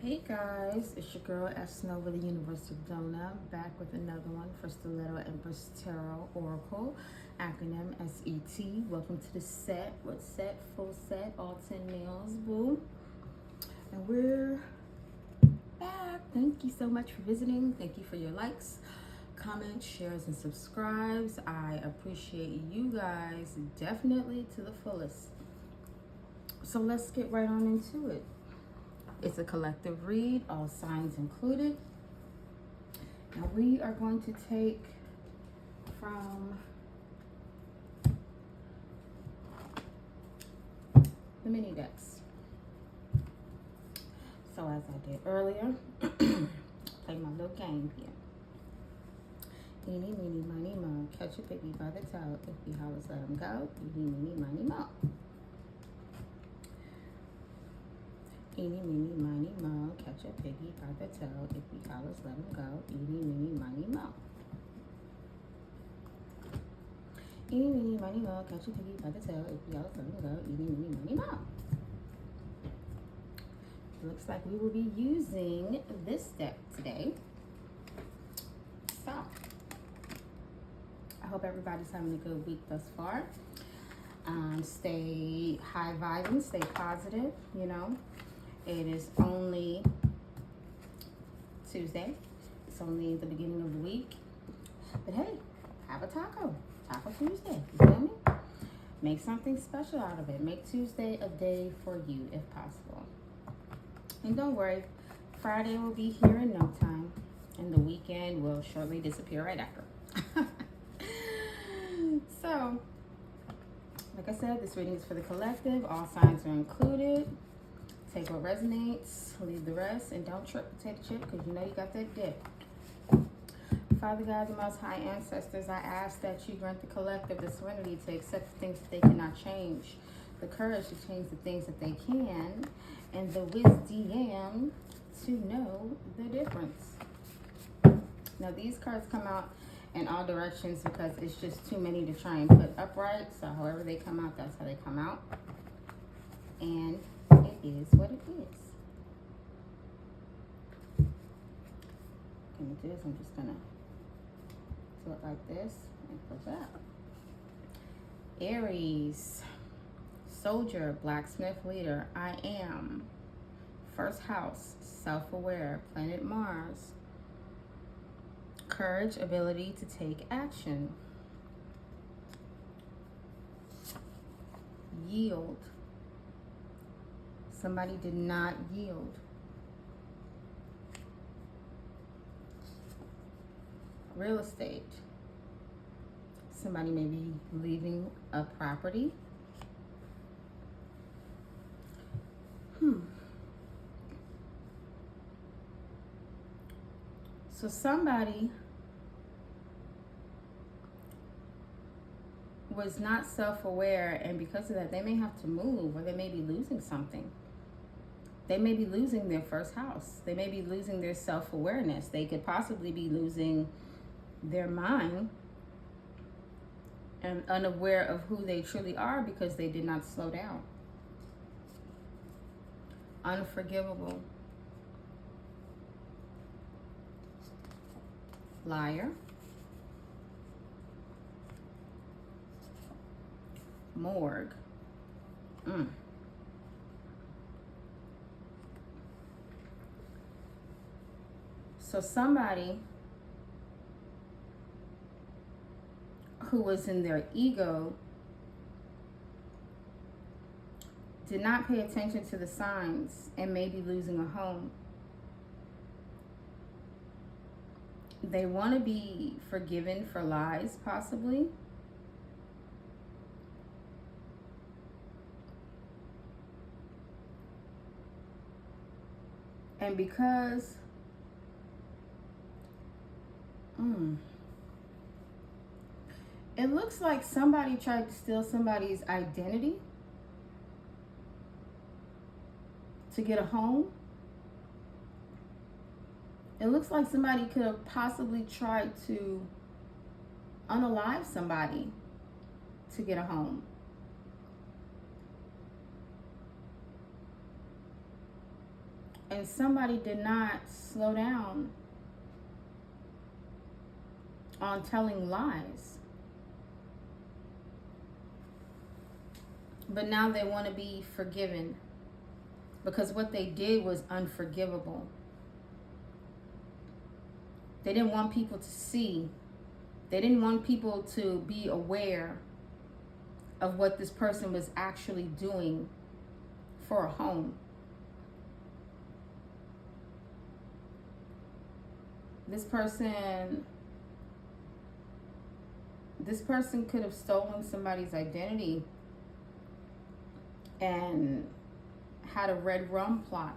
Hey guys, it's your girl S.E.T.ORACLE, the Universal Donor, back with another one for Stiletto Empress Tarot Oracle, acronym SET. Welcome to the set. What set? Full set, all 10 nails, boo. And we're back. Thank you so much for visiting. Thank you for your likes, comments, shares, and subscribes. I appreciate you guys definitely to the fullest. So let's get right on into it. It's a collective read, all signs included. Now we are going to take from the mini decks. So as I did earlier, play my little game here. Eeny, meeny, miny, mo, catch a piggy by the toe. If he hollers, let him go. Eeny, meeny, miny, mo. Eeny, meeny, miny, mo, catch a piggy by the toe. If he hollers, let him go. Eeny, meeny, miny, mo. Eeny, meeny, miny, mo, catch a piggy by the toe. If he hollers, let him go. Eeny, meeny, miny, mo. Looks like we will be using this deck today. So, I hope everybody's having a good week thus far. Stay high vibing, stay positive, you know. It is only Tuesday. It's only the beginning of the week. But hey, have a taco. Taco Tuesday. You feel me? Make something special out of it. Make Tuesday a day for you if possible. And don't worry, Friday will be here in no time. And the weekend will shortly disappear right after. So, like I said, this reading is for the collective. All signs are included. Take what resonates, leave the rest, and don't trip potato chip because you know you got that dip. Father God, the Most High Ancestors, I ask that you grant the collective the serenity to accept the things that they cannot change, the courage to change the things that they can, and the wisdom to know the difference. Now, these cards come out in all directions because it's just too many to try and put upright. So however they come out, that's how they come out. And it is what it is. What I'm gonna do is I'm just gonna do it like this and put that. Aries, soldier, blacksmith, leader. I am. First house, self-aware, planet Mars. Courage, ability to take action. Yield. Somebody did not yield. Real estate. Somebody may be leaving a property. So somebody was not self-aware, and because of that, they may have to move, or they may be losing something. They may be losing their first house. They may be losing their self-awareness. They could possibly be losing their mind and unaware of who they truly are because they did not slow down. Unforgivable. Liar. Morgue. So somebody who was in their ego did not pay attention to the signs and may be losing a home. They want to be forgiven for lies, possibly. And because it looks like somebody tried to steal somebody's identity to get a home. It looks like somebody could have possibly tried to unalive somebody to get a home. And somebody did not slow down on telling lies. But now they want to be forgiven because what they did was unforgivable. They didn't want people to see. They didn't want people to be aware of what this person was actually doing for a home. This person could have stolen somebody's identity and had a red rum plot.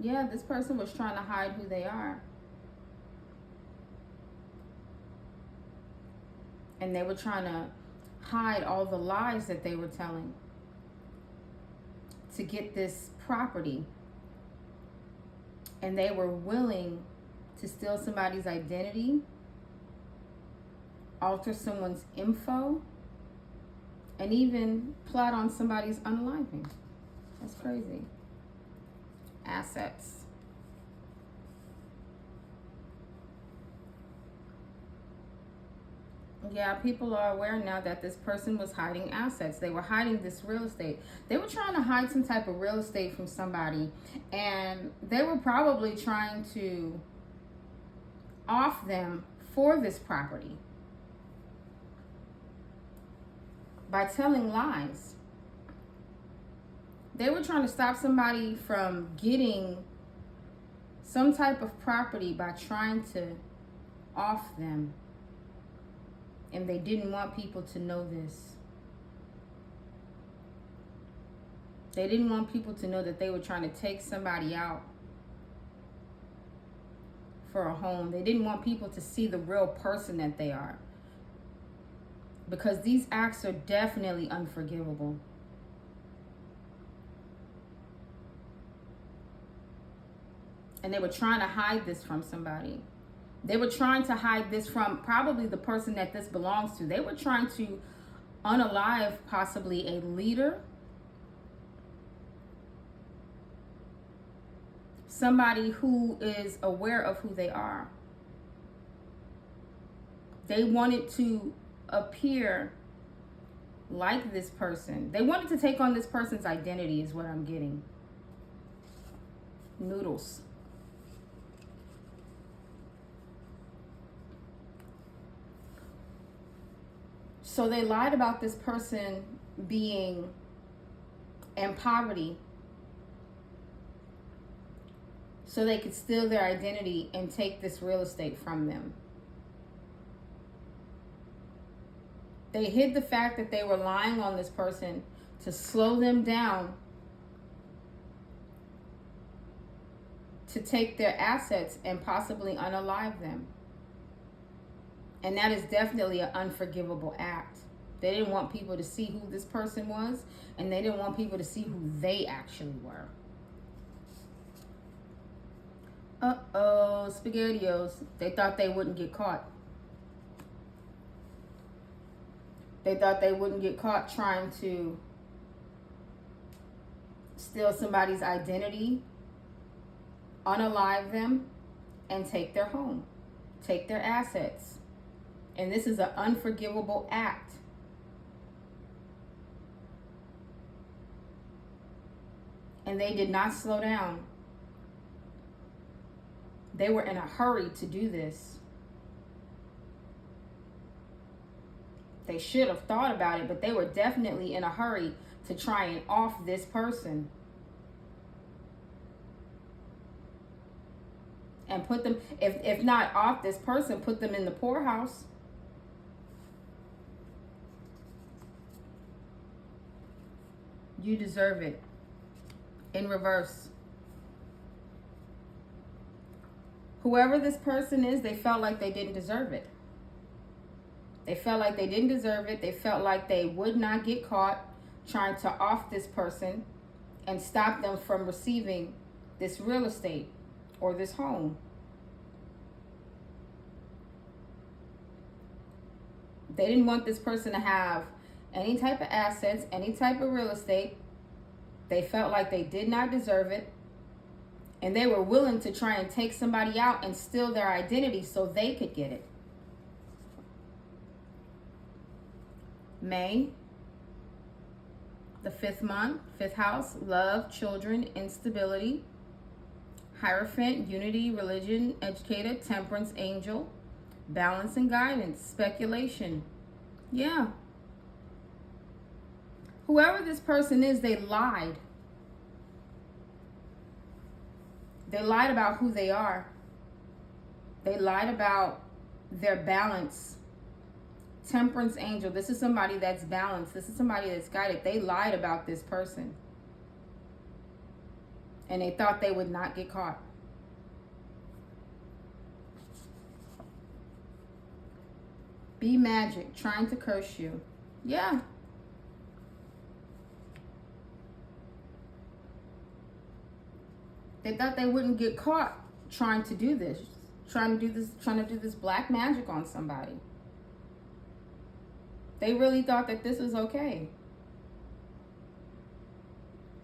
Yeah, this person was trying to hide who they are. And they were trying to hide all the lies that they were telling to get this property. And they were willing to steal somebody's identity, alter someone's info, and even plot on somebody's unaliving. That's crazy. Assets. Yeah, people are aware now that this person was hiding assets. They were hiding this real estate. They were trying to hide some type of real estate from somebody, and they were probably trying to off them for this property by telling lies. They were trying to stop somebody from getting some type of property by trying to off them. And they didn't want people to know this. They didn't want people to know that they were trying to take somebody out for a home. They didn't want people to see the real person that they are. Because these acts are definitely unforgivable. And they were trying to hide this from somebody. They were trying to hide this from probably the person that this belongs to. They were trying to unalive possibly a leader, somebody who is aware of who they are. They wanted to appear like this person. They wanted to take on this person's identity is what I'm getting. Noodles. So they lied about this person being in poverty so they could steal their identity and take this real estate from them. They hid the fact that they were lying on this person to slow them down, to take their assets and possibly unalive them. And that is definitely an unforgivable act. They didn't want people to see who this person was, and they didn't want people to see who they actually were. Uh-oh, SpaghettiOs. They thought they wouldn't get caught. They thought they wouldn't get caught trying to steal somebody's identity, unalive them, and take their home, take their assets. And this is an unforgivable act. And they did not slow down. They were in a hurry to do this. They should have thought about it, but they were definitely in a hurry to try and off this person. And put them, if not off this person, put them in the poorhouse. You deserve it. In reverse. Whoever this person is, they felt like they didn't deserve it. They felt like they didn't deserve it. They felt like they would not get caught trying to off this person and stop them from receiving this real estate or this home. They didn't want this person to have any type of assets, any type of real estate. They felt like they did not deserve it. And they were willing to try and take somebody out and steal their identity so they could get it. May, the 5th month, 5th house, love, children, instability. Hierophant, unity, religion, educator, temperance, angel, balance and guidance, speculation. Yeah. Whoever this person is, they lied. They lied about who they are. They lied about their balance. Temperance angel. This is somebody that's balanced. This is somebody that's guided. They lied about this person. And they thought they would not get caught. Be magic, trying to curse you. Yeah. They thought they wouldn't get caught trying to do this. Trying to do this black magic on somebody. They really thought that this was okay.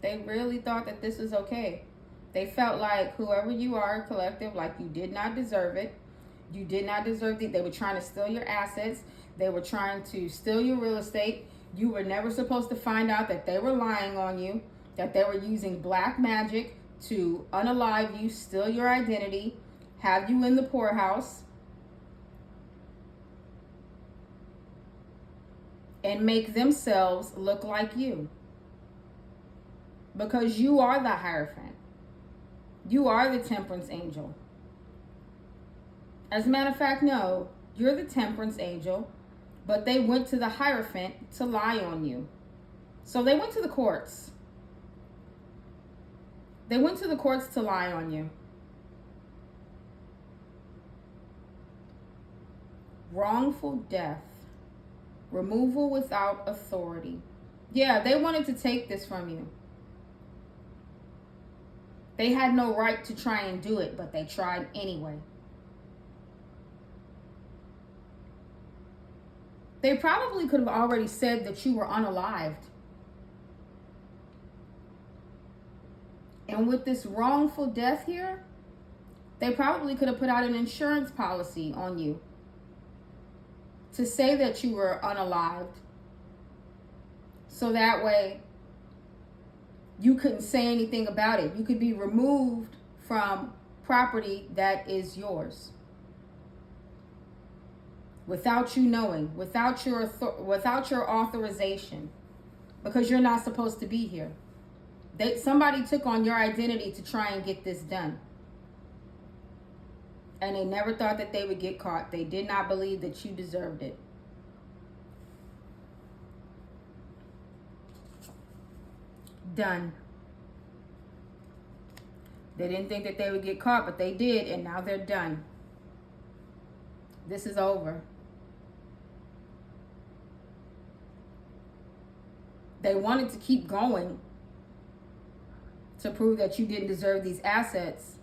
They really thought that this was okay. They felt like whoever you are, collective, like you did not deserve it. You did not deserve it. They were trying to steal your assets. They were trying to steal your real estate. You were never supposed to find out that they were lying on you, that they were using black magic to unalive you, steal your identity, have you in the poorhouse, and make themselves look like you. Because you are the Hierophant. You are the temperance angel. As a matter of fact, no, you're the temperance angel, but they went to the Hierophant to lie on you. So they went to the courts. They went to the courts to lie on you. Wrongful death. Removal without authority. Yeah, they wanted to take this from you. They had no right to try and do it, but they tried anyway. They probably could have already said that you were unalived. And with this wrongful death here, they probably could have put out an insurance policy on you to say that you were unalived. So that way, you couldn't say anything about it. You could be removed from property that is yours. Without you knowing, without your authorization, because you're not supposed to be here. Somebody took on your identity to try and get this done. And they never thought that they would get caught. They did not believe that you deserved it. Done. They didn't think that they would get caught, but they did, and now they're done. This is over. They wanted to keep going to prove that you didn't deserve these assets,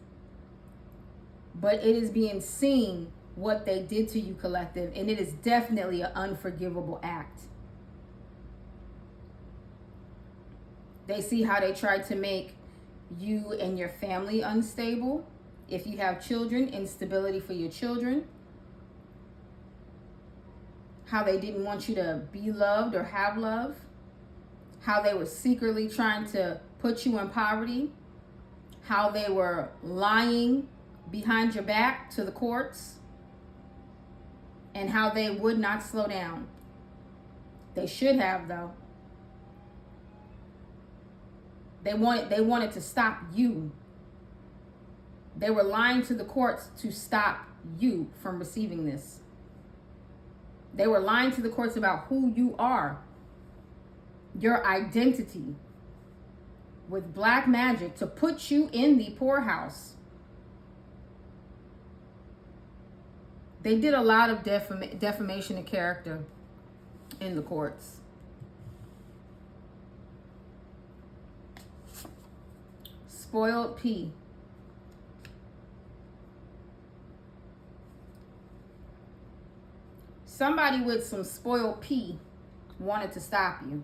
but it is being seen what they did to you, collective, and it is definitely an unforgivable act. They see how they tried to make you and your family unstable. If you have children, instability for your children. How they didn't want you to be loved or have love. How they were secretly trying to put you in poverty. How they were lying behind your back to the courts. And how they would not slow down. They should have, though. They wanted to stop you. They were lying to the courts to stop you from receiving this. They were lying to the courts about who you are, your identity, with black magic to put you in the poorhouse. They did a lot of defamation of character in the courts. Spoiled P. Somebody with some spoiled pee wanted to stop you.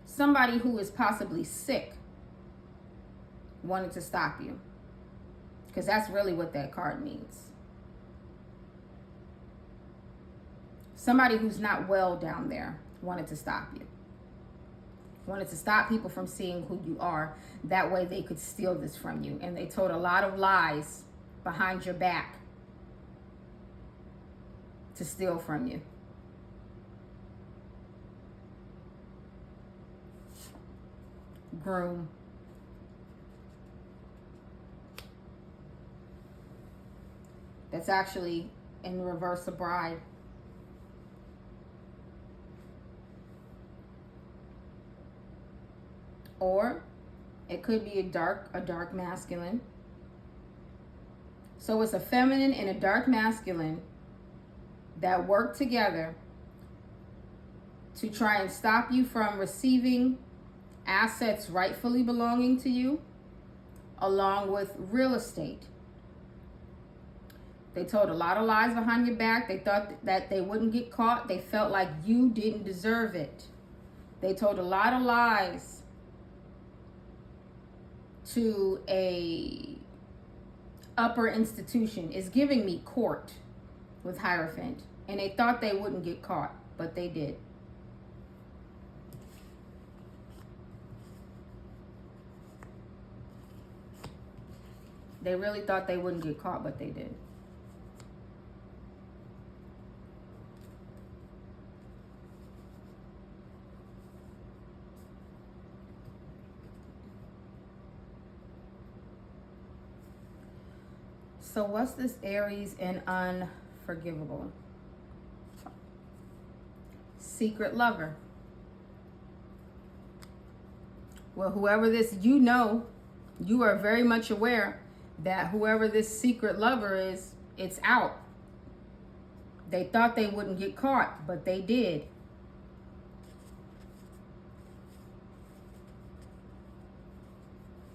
Somebody who is possibly sick wanted to stop you. Because that's really what that card means. Somebody who's not well down there wanted to stop you. Wanted to stop people from seeing who you are. That way they could steal this from you. And they told a lot of lies behind your back to steal from you. Groom. That's actually in reverse a bride. Or it could be a dark masculine. So it's a feminine and a dark masculine that work together to try and stop you from receiving assets rightfully belonging to you, along with real estate. They told a lot of lies behind your back. They thought that they wouldn't get caught. They felt like you didn't deserve it. They told a lot of lies to a upper institution. It's giving me court with Hierophant. And they thought they wouldn't get caught, but they did. They really thought they wouldn't get caught, but they did. So what's this Aries and unforgivable? Secret lover. Well, whoever this, you are very much aware that whoever this secret lover is, it's out. They thought they wouldn't get caught, but they did.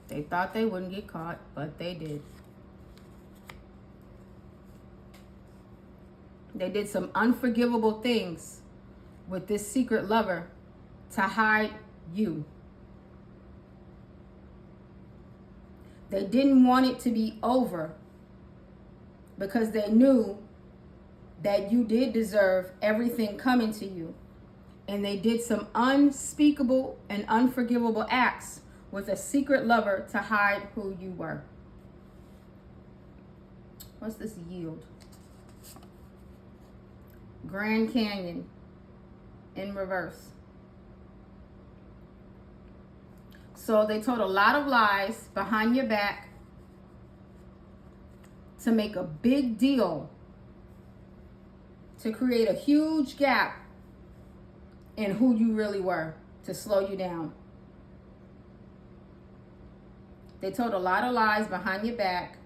They thought they wouldn't get caught, but they did. They did some unforgivable things with this secret lover to hide you. They didn't want it to be over because they knew that you did deserve everything coming to you. And they did some unspeakable and unforgivable acts with a secret lover to hide who you were. What's this yield? Grand Canyon in reverse. So they told a lot of lies behind your back to make a big deal, to create a huge gap in who you really were, to slow you down. They told a lot of lies behind your back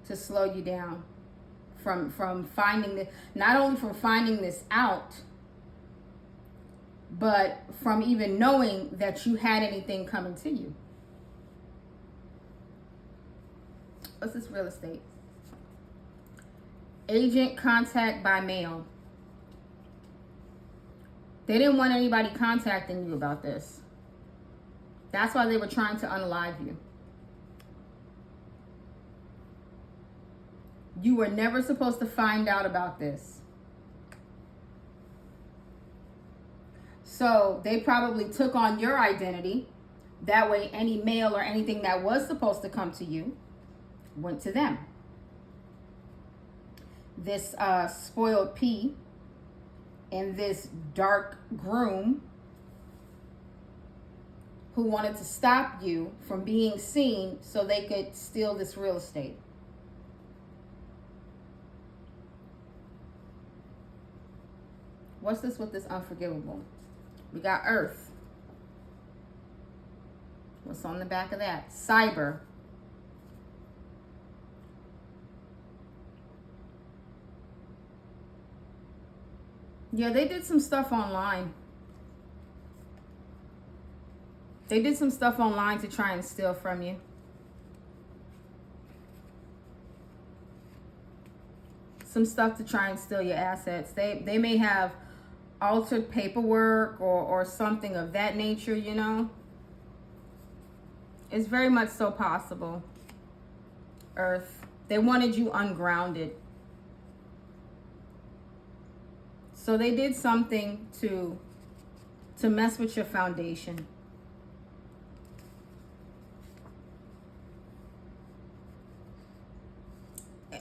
to slow you down from finding this, not only from finding this out, but from even knowing that you had anything coming to you. What's this real estate? Agent contact by mail. They didn't want anybody contacting you about this. That's why they were trying to unalive you. You were never supposed to find out about this. So they probably took on your identity. That way any mail or anything that was supposed to come to you went to them. This spoiled pea and this dark groom who wanted to stop you from being seen so they could steal this real estate. What's this with this unforgivable? We got Earth. What's on the back of that? Cyber. Yeah, they did some stuff online. They did some stuff online to try and steal from you. some stuff to try and steal your assets. They may have altered paperwork or something of that nature, you know. It's very much so possible. Earth. They wanted you ungrounded. So they did something to mess with your foundation.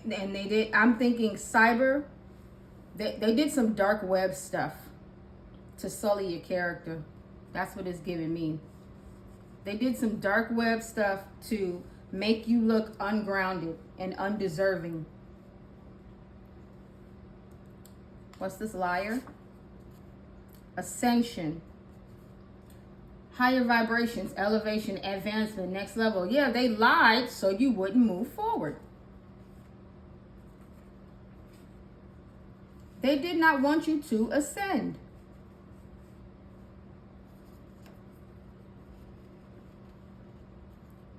And they did, I'm thinking cyber, they did some dark web stuff to sully your character. That's what it's giving me. They did some dark web stuff to make you look ungrounded and undeserving. What's this? Liar? Ascension. Higher vibrations, elevation, advancement, next level. Yeah, they lied so you wouldn't move forward. They did not want you to ascend.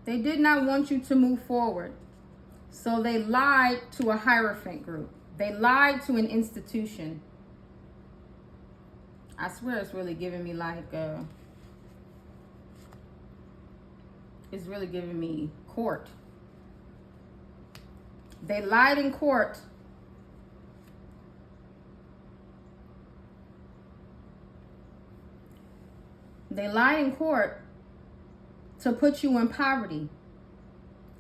They did not want you to move forward. So they lied to a hierophant group. They lied to an institution. I swear it's really giving me like, it's really giving me court. They lied in court. They lied in court to put you in poverty.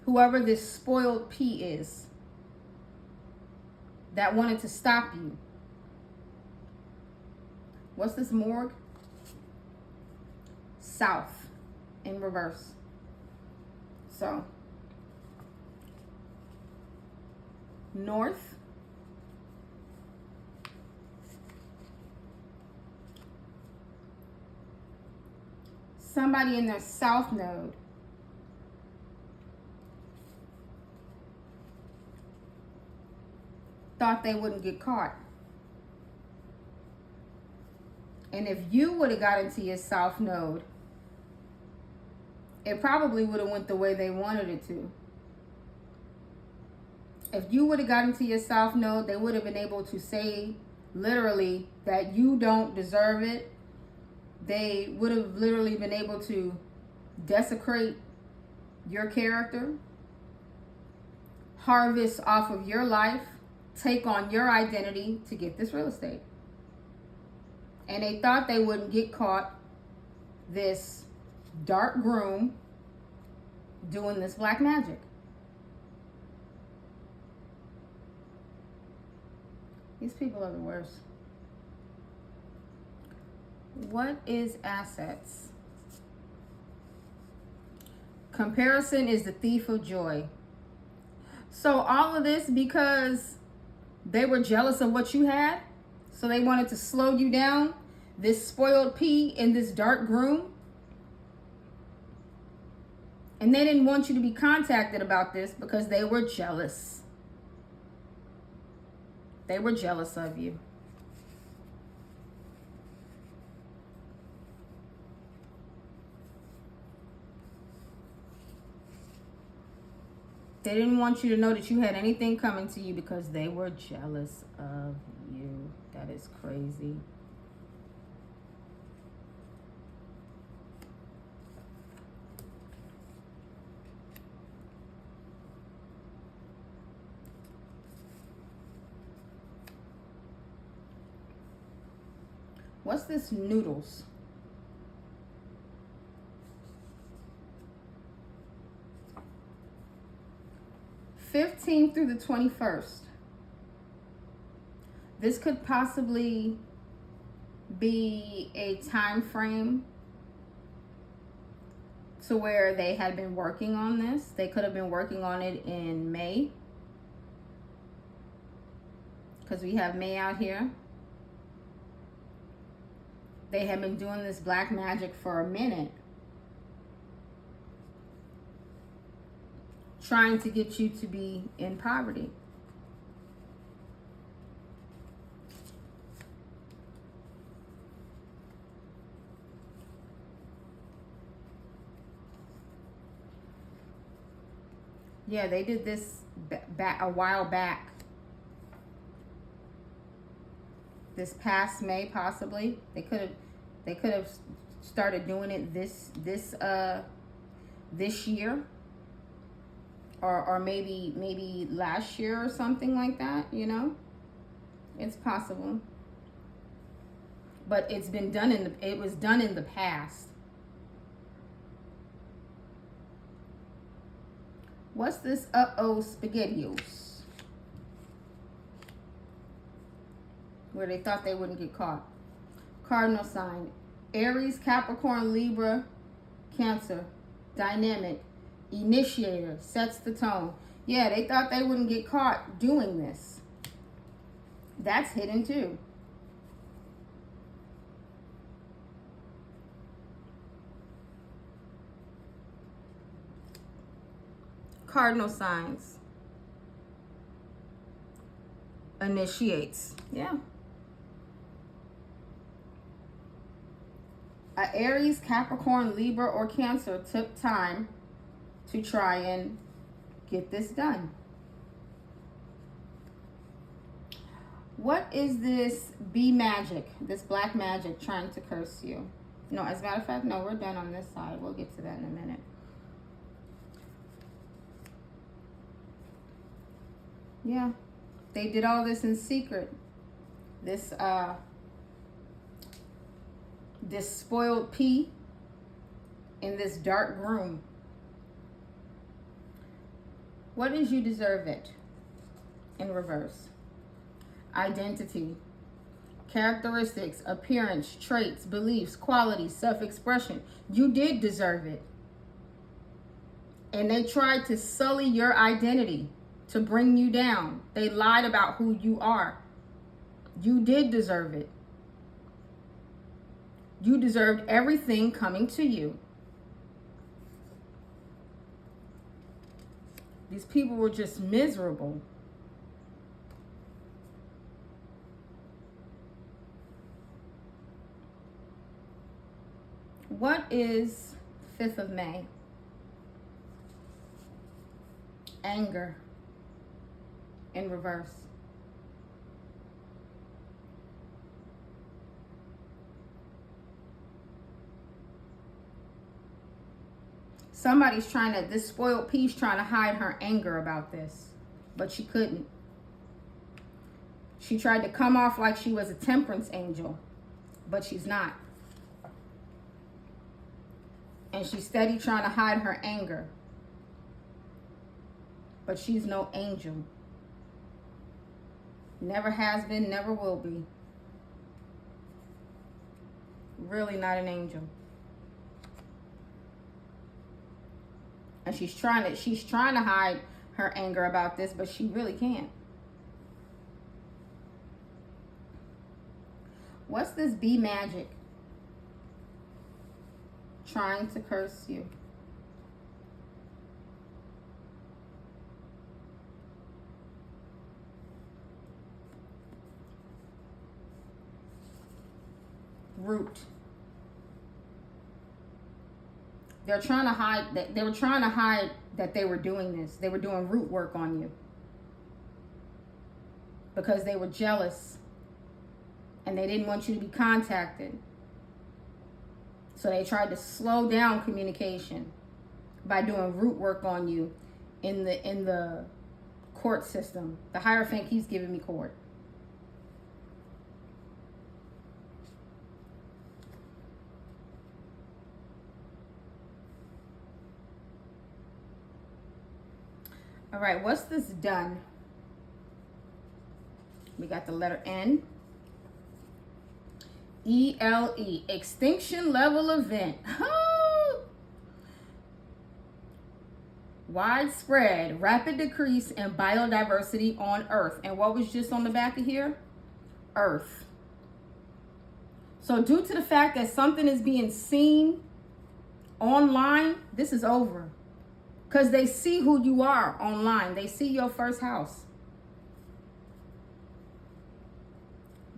Whoever this spoiled P is that wanted to stop you. What's this? Morgue? South in reverse. So, north. Somebody in their south node thought they wouldn't get caught. And if you would have got into your south node, it probably would have went the way they wanted it to. If you would have got into your south node, they would have been able to say literally that you don't deserve it. They would have literally been able to desecrate your character, harvest off of your life, take on your identity to get this real estate. And they thought they wouldn't get caught, this dark groom doing this black magic. These people are the worst. What is assets? Comparison is the thief of joy. So all of this because they were jealous of what you had. So they wanted to slow you down. This spoiled P and this dark groom. And they didn't want you to be contacted about this because they were jealous. They were jealous of you. They didn't want you to know that you had anything coming to you because they were jealous of you. That is crazy. What's this? Noodles. (15th through the 21st). This could possibly be a time frame to where they had been working on this. They could have been working on it in May, because we have May out here. They have been doing this black magic for a minute, trying to get you to be in poverty. Yeah, they did this back a while back. this past May, possibly. They could have started doing it this year, or maybe last year or something like that, you know? It's possible. But it was done in the past. What's this SPAGHETTIOS? Where they thought they wouldn't get caught. Cardinal sign. Aries, Capricorn, Libra, Cancer. Dynamic. Initiator. Sets the tone. Yeah, they thought they wouldn't get caught doing this. That's hidden too. Cardinal signs. Initiates. Yeah. A Aries, Capricorn, Libra, or Cancer took time to try and get this done. What is this B magic, this black magic trying to curse you? No, as a matter of fact, no, we're done on this side. We'll get to that in a minute. Yeah, they did all this in secret. This spoiled pea in this dark room. What is you deserve it? In reverse. Identity, characteristics, appearance, traits, beliefs, qualities, self-expression. You did deserve it. And they tried to sully your identity, to bring you down. They lied about who you are. You did deserve it. You deserved everything coming to you. These people were just miserable. What is 5th of May? Anger in reverse. Somebody's this spoiled piece trying to hide her anger about this, but she couldn't. She tried to come off like she was a temperance angel, but she's not. And she's steady trying to hide her anger, but she's no angel. Never has been, never will be. Really not an angel. And she's trying to hide her anger about this, but she really can't. What's this B magic trying to curse you? Root. They're trying to hide that they were trying to hide that they were doing this. They were doing root work on you because they were jealous and they didn't want you to be contacted. So they tried to slow down communication by doing root work on you in the court system. The Hierophant keeps giving me court. All right, what's this done? We got the letter N. ELE, extinction level event. Widespread, rapid decrease in biodiversity on Earth. And what was just on the back of here? Earth. So due to the fact that something is being seen online, this is over. Because they see who you are online. They see your first house.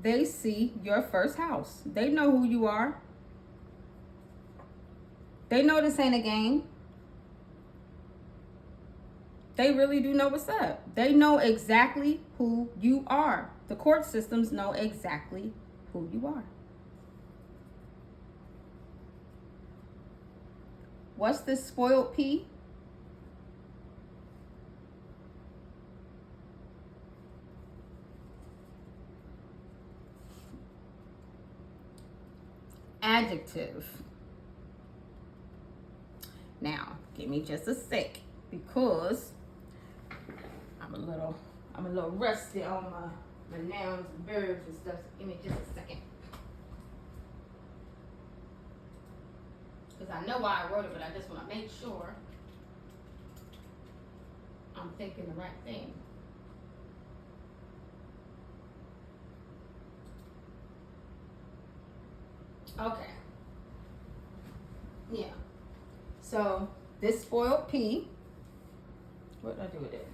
They see your first house. They know who you are. They know this ain't a game. They really do know what's up. They know exactly who you are. The court systems know exactly who you are. What's this spoiled P? Adjective. Now, give me just a sec because I'm a little rusty on my nouns and verbs and stuff. So give me just a second. Because I know why I wrote it, but I just want to make sure I'm thinking the right thing. Okay. Yeah. So this spoiled P, what did I do with it?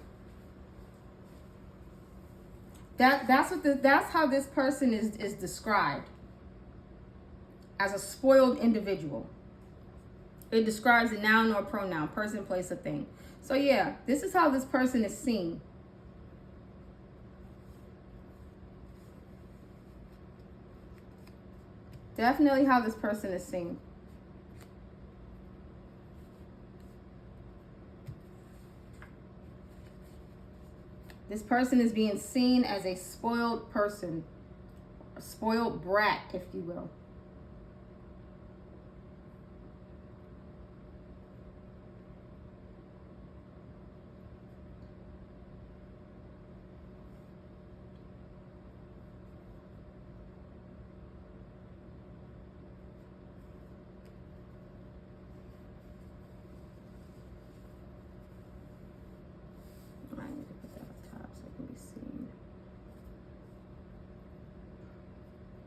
That's how this person is described, as a spoiled individual. It describes a noun or a pronoun, person, place, or thing. So yeah, this is how this person is seen. Definitely how this person is seen. This person is being seen as a spoiled person, a spoiled brat, if you will.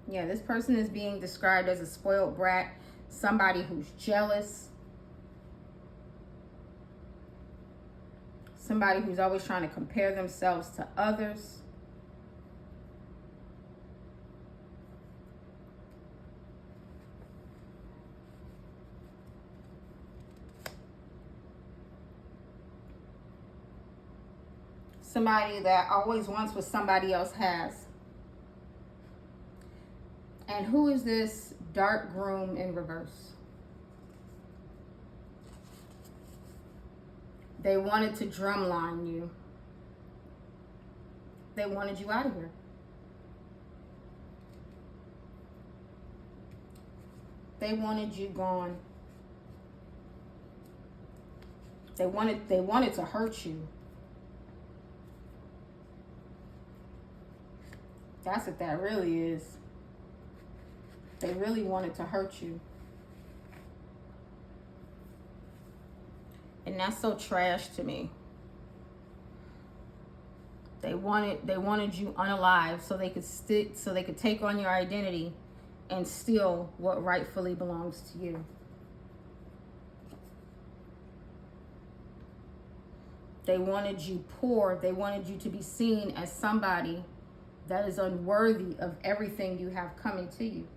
Yeah, this person is being described as a spoiled brat, somebody who's jealous, somebody who's always trying to compare themselves to others. Somebody that always wants what somebody else has. And who is this dark groom in reverse? They wanted to drumline you. They wanted you out of here. They wanted you gone. They wanted to hurt you. That's what that really is. They really wanted to hurt you. And that's so trash to me. They wanted you unalive so they could take on your identity and steal what rightfully belongs to you. They wanted you poor. They wanted you to be seen as somebody that is unworthy of everything you have coming to you.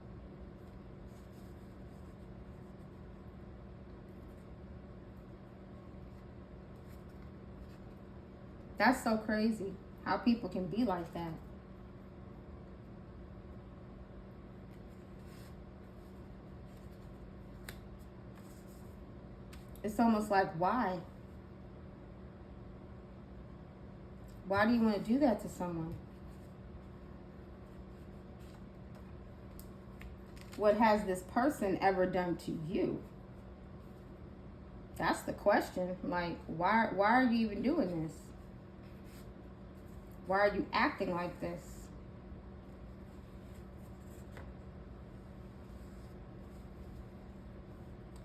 That's so crazy how people can be like that. It's almost like, why? Why do you want to do that to someone? What has this person ever done to you? That's the question. Like, why are you even doing this? Why are you acting like this?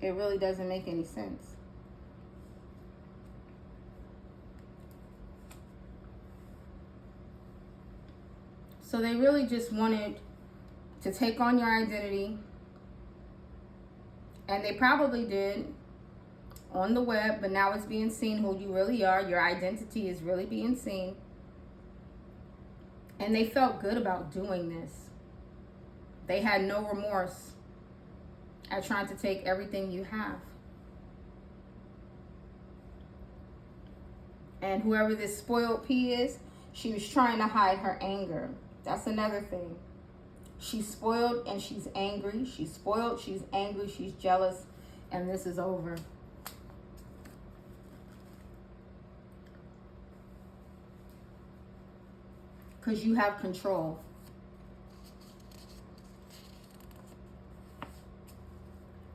It really doesn't make any sense. So they really just wanted to take on your identity. And they probably did on the web, but now it's being seen who you really are. Your identity is really being seen. And they felt good about doing this. They had no remorse at trying to take everything you have. And whoever this spoiled P is, she was trying to hide her anger. That's another thing. She's spoiled and she's angry. She's spoiled, she's angry, she's jealous, and this is over. Because you have control.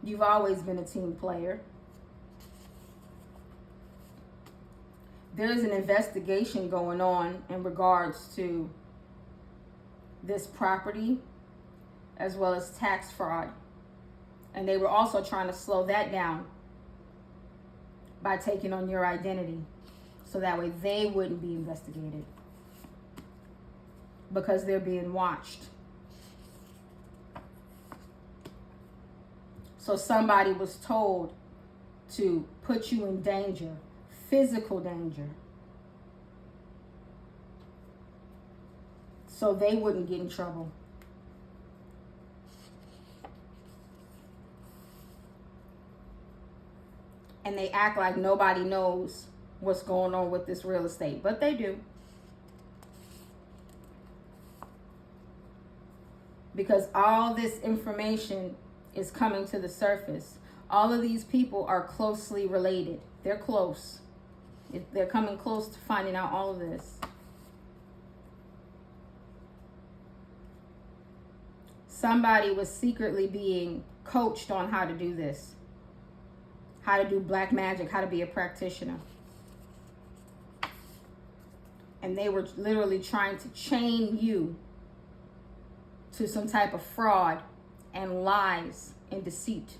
You've always been a team player. There's an investigation going on in regards to this property as well as tax fraud. And they were also trying to slow that down by taking on your identity so that way they wouldn't be investigated because they're being watched. So somebody was told to put you in danger, physical danger, so they wouldn't get in trouble. And they act like nobody knows what's going on with this real estate, but they do. Because all this information is coming to the surface. All of these people are closely related. They're close. They're coming close to finding out all of this. Somebody was secretly being coached on how to do this. How to do black magic, how to be a practitioner. And they were literally trying to chain you to some type of fraud and lies and deceit.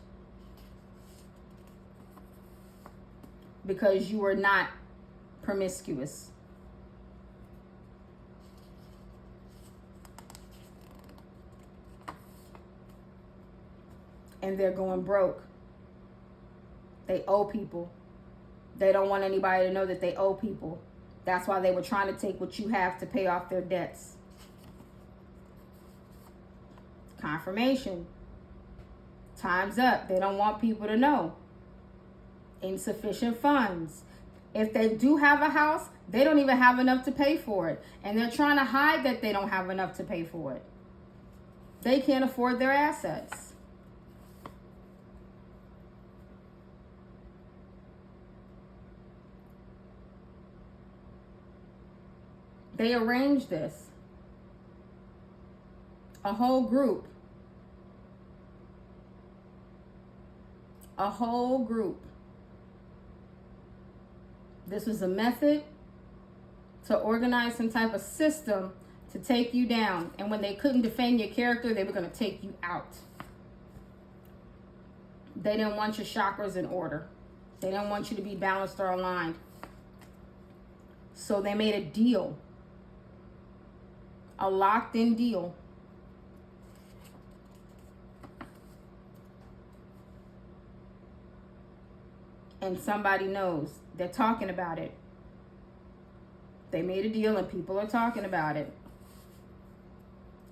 Because you were not promiscuous. And they're going broke. They owe people. They don't want anybody to know that they owe people. That's why they were trying to take what you have to pay off their debts. Confirmation. Time's up. They don't want people to know. Insufficient funds. If they do have a house, they don't even have enough to pay for it. And they're trying to hide that they don't have enough to pay for it. They can't afford their assets. They arranged this. A whole group. A whole group. This was a method to organize some type of system to take you down. And when they couldn't defend your character, they were going to take you out. They didn't want your chakras in order. They didn't want you to be balanced or aligned. So they made a deal. A locked-in deal. And somebody knows. They're talking about it. They made a deal and people are talking about it.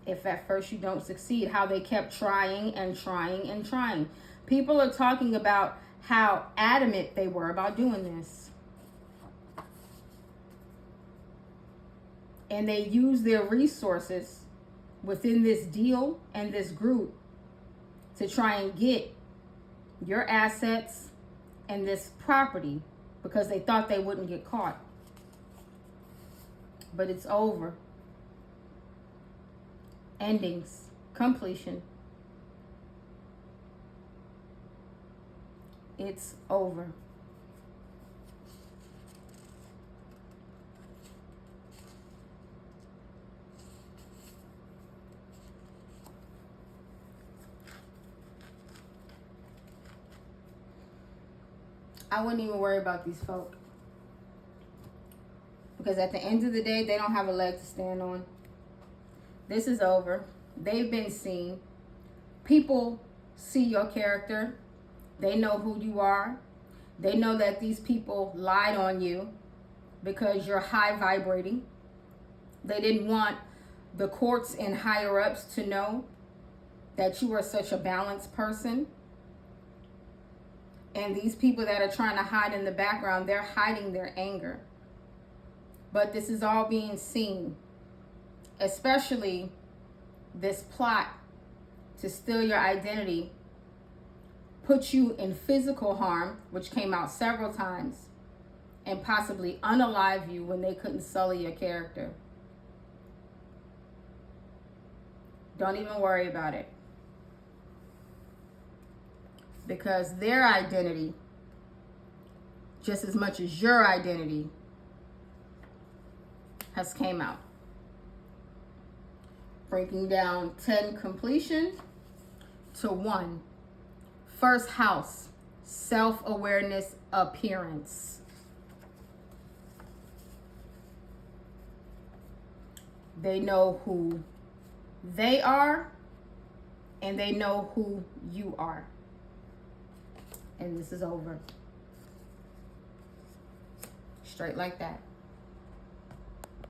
If at first you don't succeed, how they kept trying and trying and trying. People are talking about how adamant they were about doing this. And they used their resources within this deal and this group to try and get your assets and this property because they thought they wouldn't get caught. But it's over. Endings. Completion. It's over. I wouldn't even worry about these folk. Because at the end of the day, they don't have a leg to stand on. This is over. They've been seen. People see your character. They know who you are. They know that these people lied on you because you're high vibrating. They didn't want the courts and higher ups to know that you are such a balanced person. And these people that are trying to hide in the background, they're hiding their anger. But this is all being seen. especially this plot to steal your identity, put you in physical harm, which came out several times, and possibly unalive you when they couldn't sully your character. Don't even worry about it. Because their identity, just as much as your identity, has came out. Breaking down 10 completion to 1. First house, self-awareness, appearance. They know who they are, and they know who you are. And this is over. Straight like that.